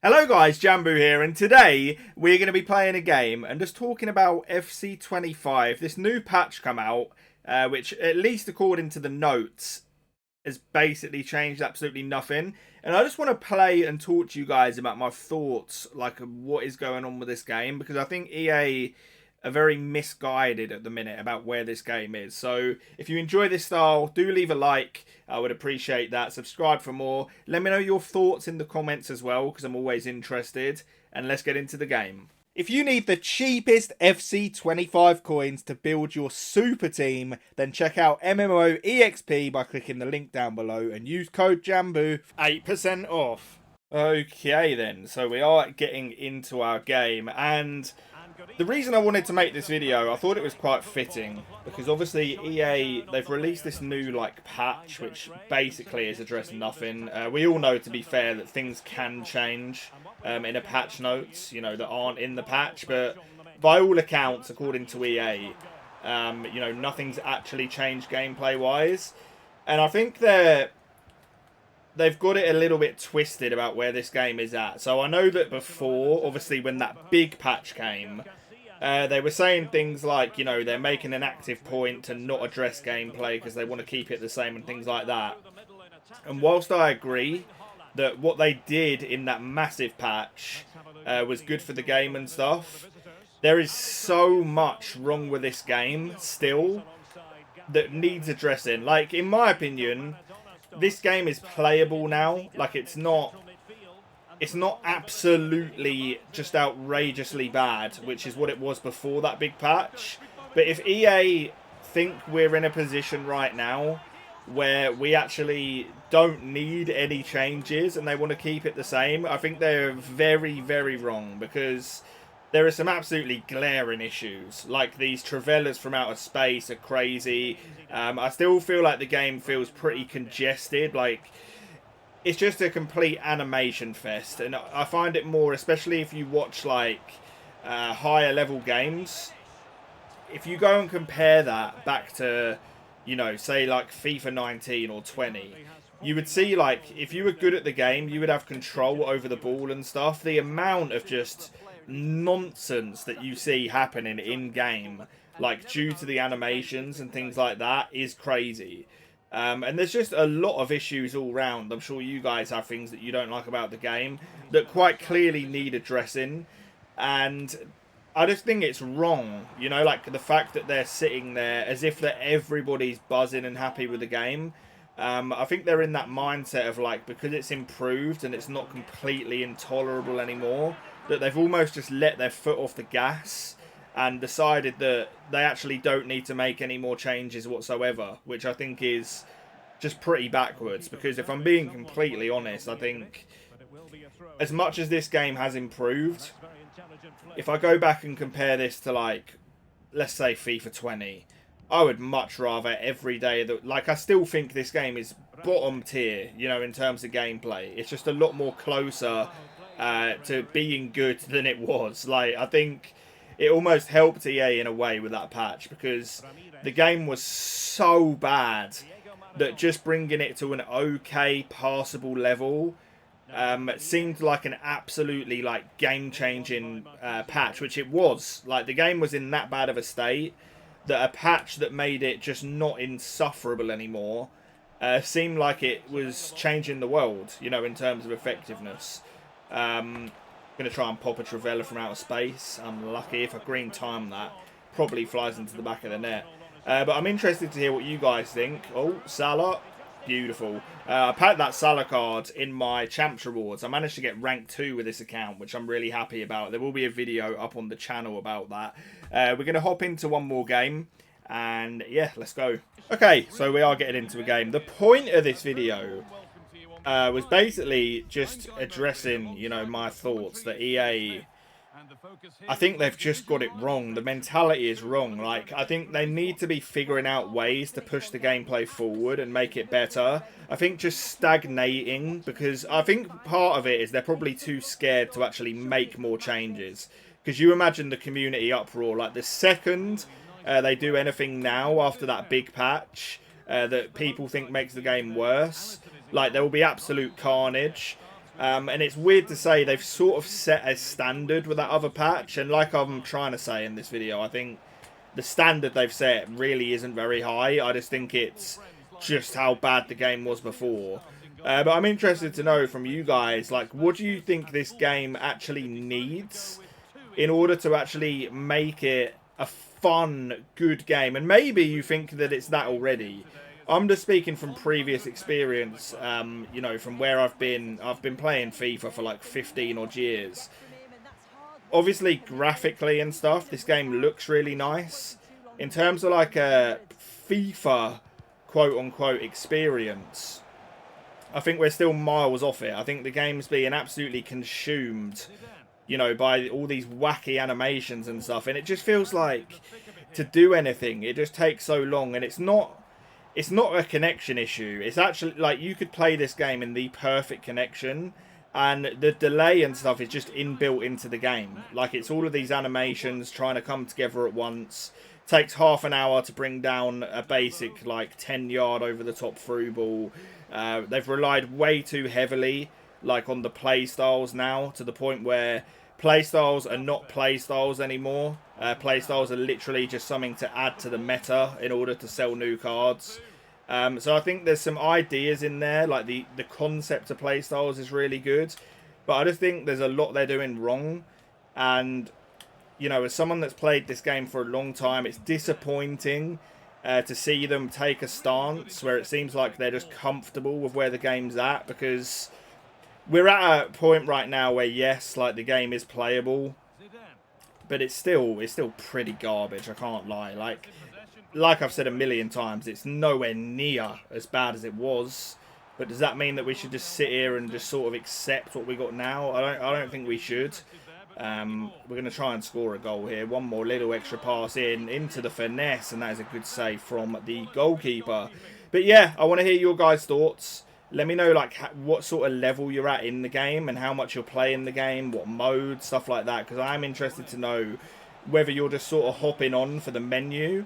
Hello guys, Jamboo here, and today we're going to be playing a game and just talking about FC25, this new patch come out, which at least according to the notes has basically changed absolutely nothing. And I just want to play and talk to you guys about my thoughts, like what is going on with this game, because I think EA are very misguided at the minute about where this game is. So if you enjoy this style, do leave a like. I would appreciate that. Subscribe for more. Let me know your thoughts in the comments as well, because I'm always interested. And let's get into the game. If you need the cheapest FC25 coins to build your super team, then check out MMOEXP by clicking the link down below and use code JAMBOO for 8% off. Okay then, so we are getting into our game, and the reason I wanted to make this video, I thought it was quite fitting, because obviously EA, they've released this new patch, which basically has addressed nothing. We all know, to be fair, that things can change in a patch notes, that aren't in the patch, but by all accounts, according to EA, nothing's actually changed gameplay-wise, and I think they've got it a little bit twisted about where this game is at. So I know that before, obviously, when that big patch came, they were saying things like, they're making an active point to not address gameplay because they want to keep it the same and things like that. And whilst I agree that what they did in that massive patch was good for the game and stuff, there is so much wrong with this game still that needs addressing. Like, in my opinion, this game is playable now. Like, it's not absolutely just outrageously bad, which is what it was before that big patch. But if EA think we're in a position right now where we actually don't need any changes and they want to keep it the same, I think they're very, very wrong, because there are some absolutely glaring issues. Like, these Travellas from outer space are crazy. I still feel like the game feels pretty congested. Like, it's just a complete animation fest. And I find it more, especially if you watch, higher level games. If you go and compare that back to, say, FIFA 19 or 20, you would see, if you were good at the game, you would have control over the ball and stuff. The amount of just nonsense that you see happening in game, due to the animations and things like that, is crazy. And there's just a lot of issues all round. I'm sure you guys have things that you don't like about the game that quite clearly need addressing, and I just think it's wrong, the fact that they're sitting there as if that everybody's buzzing and happy with the game. I think they're in that mindset of, because it's improved and it's not completely intolerable anymore, that they've almost just let their foot off the gas and decided that they actually don't need to make any more changes whatsoever, which I think is just pretty backwards. Because if I'm being completely honest, I think as much as this game has improved, if I go back and compare this to, let's say FIFA 20, I would much rather every day that, I still think this game is bottom tier, in terms of gameplay. It's just a lot more closer to being good than it was. I think it almost helped EA in a way with that patch, because the game was so bad that just bringing it to an okay, passable level seemed like an absolutely game-changing patch, which it was. The game was in that bad of a state that a patch that made it just not insufferable anymore seemed like it was changing the world, in terms of effectiveness. Going to try and pop a Travella from outer space. I'm lucky. If I green time that, probably flies into the back of the net. But I'm interested to hear what you guys think. Oh, Salah. Beautiful. I packed that Salah card in my Champs Rewards. I managed to get rank 2 with this account, which I'm really happy about. There will be a video up on the channel about that. We're going to hop into one more game. And yeah, let's go. Okay, so we are getting into a game. The point of this video was basically just addressing, my thoughts that EA, I think they've just got it wrong. The mentality is wrong. I think they need to be figuring out ways to push the gameplay forward and make it better. I think just stagnating, because I think part of it is they're probably too scared to actually make more changes. Because you imagine the community uproar, the second they do anything now after that big patch that people think makes the game worse, there will be absolute carnage. And it's weird to say they've sort of set a standard with that other patch. And like I'm trying to say in this video, I think the standard they've set really isn't very high. I just think it's just how bad the game was before. But I'm interested to know from you guys, like, what do you think this game actually needs in order to actually make it a fun, good game? And maybe you think that it's that already. I'm just speaking from previous experience, you know, from where I've been playing FIFA for like 15 odd years. Obviously, graphically and stuff, this game looks really nice. In terms of like a FIFA quote-unquote experience, I think we're still miles off it. I think the game's being absolutely consumed, you know, by all these wacky animations and stuff. And it just feels like to do anything, it just takes so long. And it's not a connection issue. It's actually like you could play this game in the perfect connection, and the delay and stuff is just inbuilt into the game. Like, it's all of these animations trying to come together at once. Takes half an hour to bring down a basic like 10-yard over the top through ball. They've relied way too heavily like on the play styles now, to the point where play styles are not play styles anymore. Play styles are literally just something to add to the meta in order to sell new cards. So I think there's some ideas in there, like the concept of play styles is really good, but I just think there's a lot they're doing wrong. And you know, as someone that's played this game for a long time, it's disappointing to see them take a stance where it seems like they're just comfortable with where the game's at, because we're at a point right now where, yes, like, the game is playable, but it's still pretty garbage, I can't lie. Like I've said a million times, it's nowhere near as bad as it was. But does that mean that we should just sit here and just sort of accept what we got now? I don't think we should. We're going to try and score a goal here. One more little extra pass into the finesse, and that is a good save from the goalkeeper. But yeah, I want to hear your guys' thoughts. Let me know like what sort of level you're at in the game and how much you're playing the game, what mode, stuff like that. Because I'm interested to know whether you're just sort of hopping on for the menu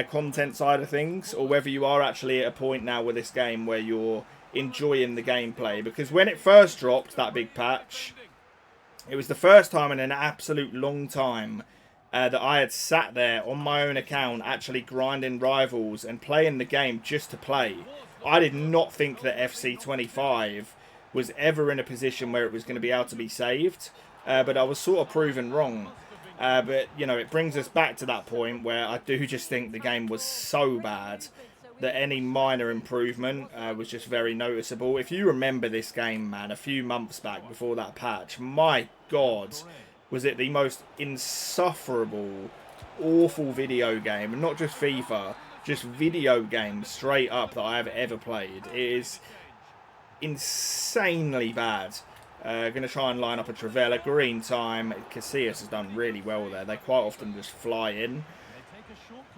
content side of things, or whether you are actually at a point now with this game where you're enjoying the gameplay. Because when it first dropped, that big patch, it was the first time in an absolute long time that I had sat there on my own account actually grinding rivals and playing the game just to play. I did not think that FC25 was ever in a position where it was going to be able to be saved, but I was sort of proven wrong. But, you know, it brings us back to that point where I do just think the game was so bad that any minor improvement was just very noticeable. If you remember this game, man, a few months back before that patch, my God, was it the most insufferable, awful video game, and not just FIFA, just video game straight up that I have ever played. It is insanely bad. Going to try and line up a Travella. Green time. Casillas has done really well there. They quite often just fly in.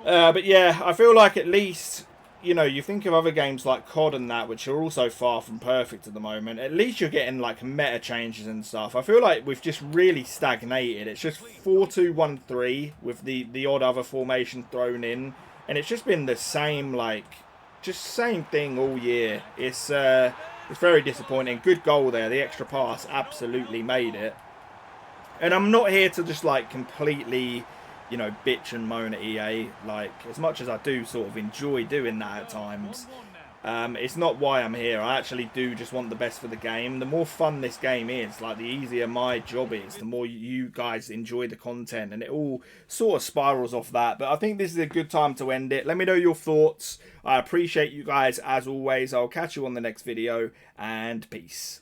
But yeah, I feel like at least, you know, you think of other games like COD and that, which are also far from perfect at the moment. At least you're getting like meta changes and stuff. I feel like we've just really stagnated. It's just 4-2-1-3 with the odd other formation thrown in. And it's just been the same, like, just same thing all year. It's very disappointing. Good goal there. The extra pass absolutely made it. And I'm not here to just, like, completely, you know, bitch and moan at EA. Like, as much as I do sort of enjoy doing that at times, it's not why I'm here. I actually do just want the best for the game. The more fun this game is, like, the easier my job is, the more you guys enjoy the content, and it all sort of spirals off that. But I think this is a good time to end it. Let me know your thoughts. I appreciate you guys as always. I'll catch you on the next video, and peace.